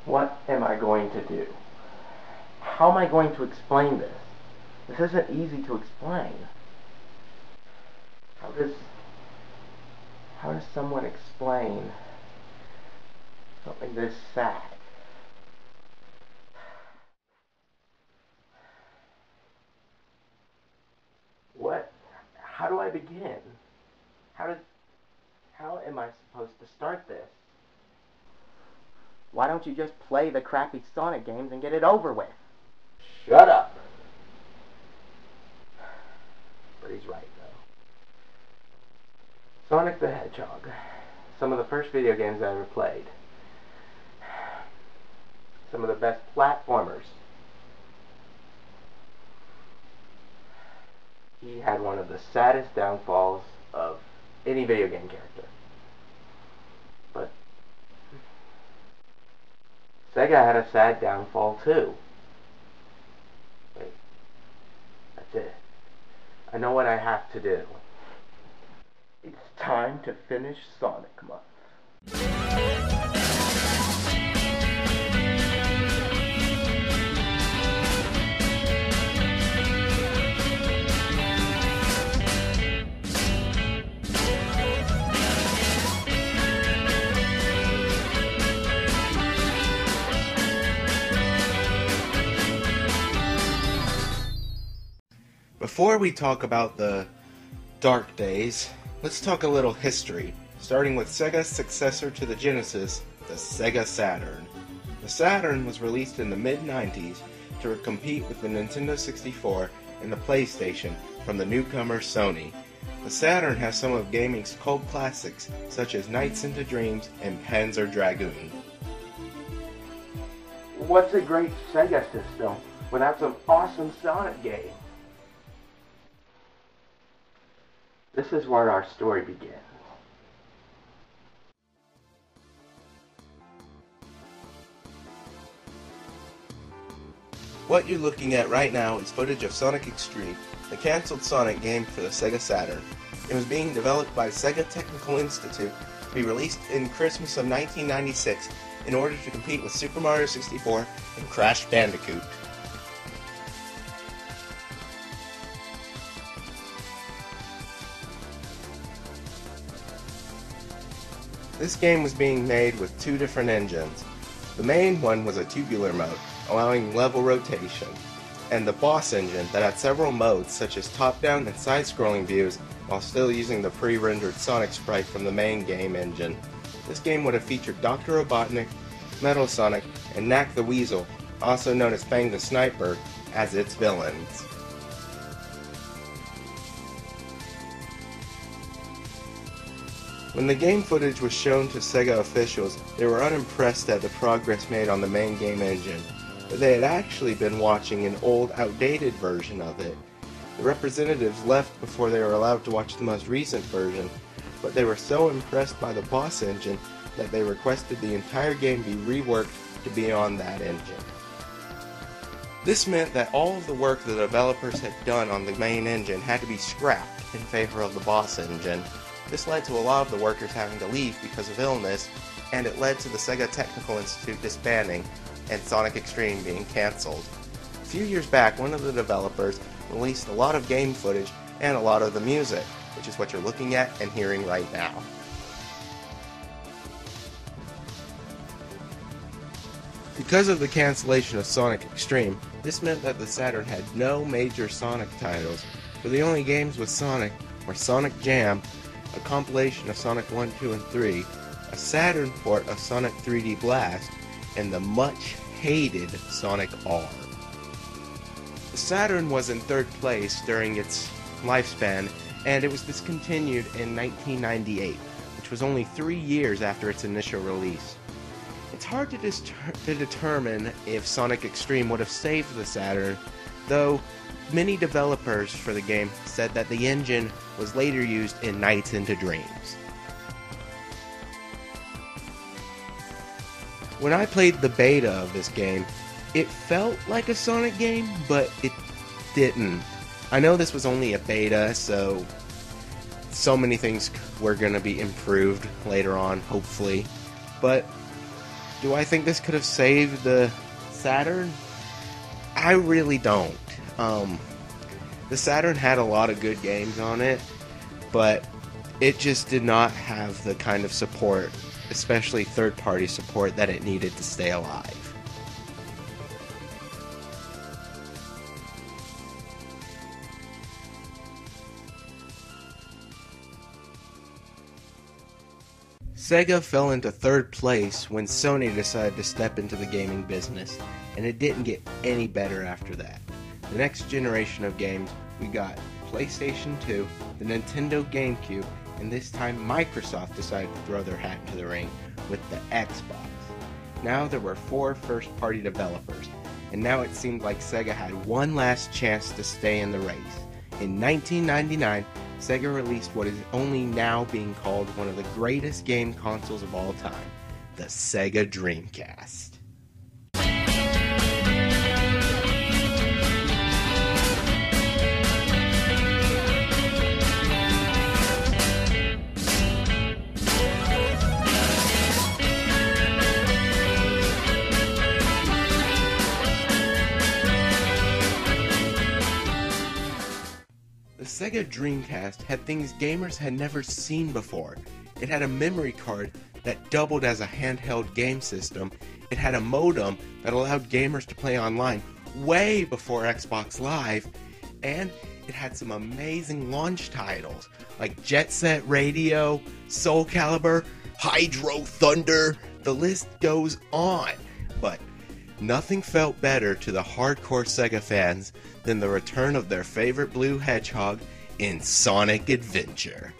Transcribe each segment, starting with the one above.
What am I going to do? How am I going to explain this? This isn't easy to explain. How does someone explain something this sad? How do I begin? How am I supposed to start this? Why don't you just play the crappy Sonic games and get it over with? Shut up! But he's right, though. Sonic the Hedgehog. Some of the first video games I ever played. Some of the best platformers. He had one of the saddest downfalls of any video game character. But Sega had a sad downfall too. Wait, that's it. I know what I have to do. It's time to finish Sonic Month. Before we talk about the dark days, let's talk a little history, starting with Sega's successor to the Genesis, the Sega Saturn. The Saturn was released in the mid-90s to compete with the Nintendo 64 and the PlayStation from the newcomer Sony. The Saturn has some of gaming's cult classics, such as Nights into Dreams and Panzer Dragoon. What's a great Sega system without some awesome Sonic games? This is where our story begins. What you're looking at right now is footage of Sonic Extreme, the cancelled Sonic game for the Sega Saturn. It was being developed by Sega Technical Institute to be released in Christmas of 1996 in order to compete with Super Mario 64 and Crash Bandicoot. This game was being made with two different engines. The main one was a tubular mode, allowing level rotation, and the boss engine that had several modes such as top-down and side-scrolling views while still using the pre-rendered Sonic sprite from the main game engine. This game would have featured Dr. Robotnik, Metal Sonic, and Knack the Weasel, also known as Fang the Sniper, as its villains. When the game footage was shown to Sega officials, they were unimpressed at the progress made on the main game engine, but they had actually been watching an old, outdated version of it. The representatives left before they were allowed to watch the most recent version, but they were so impressed by the boss engine that they requested the entire game be reworked to be on that engine. This meant that all of the work the developers had done on the main engine had to be scrapped in favor of the boss engine. This led to a lot of the workers having to leave because of illness, and it led to the Sega Technical Institute disbanding and Sonic Extreme being cancelled. A few years back, one of the developers released a lot of game footage and a lot of the music, which is what you're looking at and hearing right now. Because of the cancellation of Sonic Extreme, this meant that the Saturn had no major Sonic titles, for the only games with Sonic were Sonic Jam, a compilation of Sonic 1, 2, and 3, a Saturn port of Sonic 3D Blast, and the much-hated Sonic R. The Saturn was in third place during its lifespan, and it was discontinued in 1998, which was only 3 years after its initial release. It's hard to determine if Sonic Extreme would have saved the Saturn, though many developers for the game said that the engine was later used in Nights into Dreams. When I played the beta of this game, it felt like a Sonic game, but it didn't. I know this was only a beta, so many things were going to be improved later on, hopefully, but Do I think this could have saved the Saturn? I really don't. The Saturn had a lot of good games on it, but it just did not have the kind of support, especially third-party support, that it needed to stay alive. Sega fell into third place when Sony decided to step into the gaming business, and it didn't get any better after that. The next generation of games, we got PlayStation 2, the Nintendo GameCube, and this time Microsoft decided to throw their hat into the ring with the Xbox. Now there were 4 first-party developers, and now it seemed like Sega had one last chance to stay in the race. In 1999, Sega released what is only now being called one of the greatest game consoles of all time, the Sega Dreamcast. The Sega Dreamcast had things gamers had never seen before. It had a memory card that doubled as a handheld game system. It had a modem that allowed gamers to play online way before Xbox Live. And it had some amazing launch titles like Jet Set Radio, Soul Calibur, Hydro Thunder. The list goes on. But nothing felt better to the hardcore Sega fans than the return of their favorite blue hedgehog in Sonic Adventure.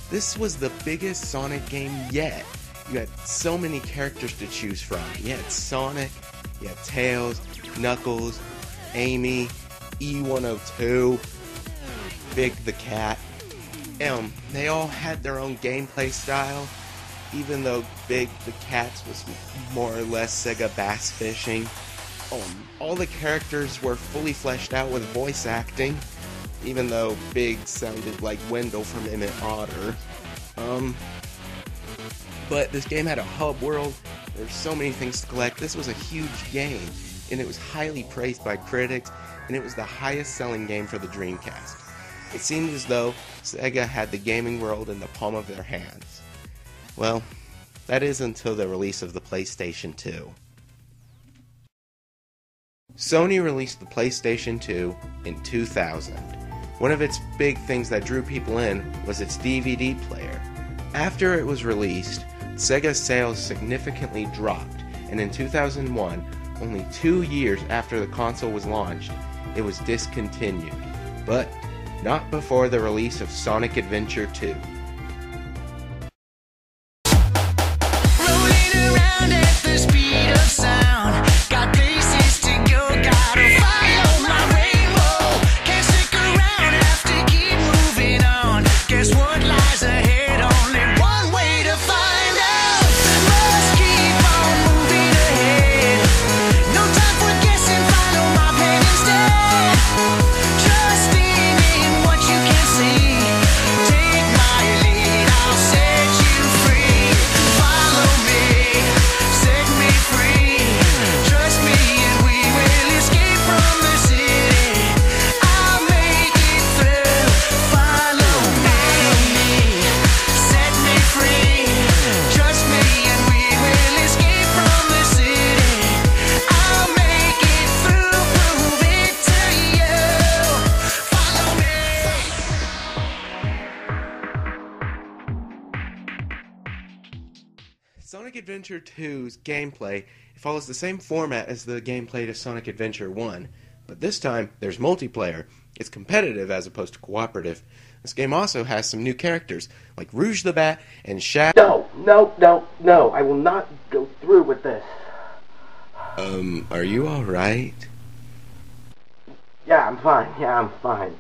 This was the biggest Sonic game yet. You had so many characters to choose from. You had Sonic, you had Tails, Knuckles, Amy, E102, Big the Cat. They all had their own gameplay style, even though Big the Cat's was more or less Sega bass fishing. All the characters were fully fleshed out with voice acting, even though Big sounded like Wendell from Emmett Otter. But this game had a hub world. There's so many things to collect. This was a huge game, and it was highly praised by critics, and it was the highest selling game for the Dreamcast. It seemed as though Sega had the gaming world in the palm of their hands. Well, that is until the release of the PlayStation 2. Sony released the PlayStation 2 in 2000. One of its big things that drew people in was its DVD player. After it was released, Sega's sales significantly dropped, and in 2001, only 2 years after the console was launched, it was discontinued. But not before the release of Sonic Adventure 2. Trusting in what you can see. Take my Adventure 2's gameplay follows the same format as the gameplay to Sonic Adventure 1, but this time there's multiplayer. It's competitive as opposed to cooperative. This game also has some new characters, like Rouge the Bat and Shadow. No, I will not go through with this. Are you alright? Yeah, I'm fine.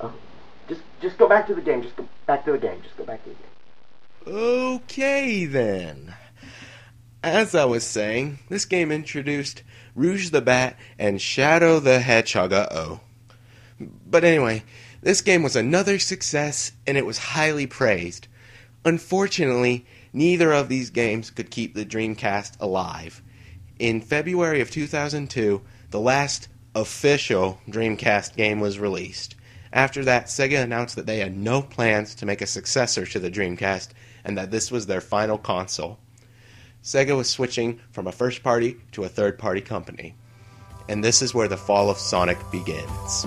Just go back to the game. Just go back to the game. Okay, then. As I was saying, this game introduced Rouge the Bat and Shadow the Hedgehog. But anyway, this game was another success, and it was highly praised. Unfortunately, neither of these games could keep the Dreamcast alive. In February of 2002, the last official Dreamcast game was released. After that, Sega announced that they had no plans to make a successor to the Dreamcast, and that this was their final console. Sega was switching from a first-party to a third-party company. And this is where the fall of Sonic begins.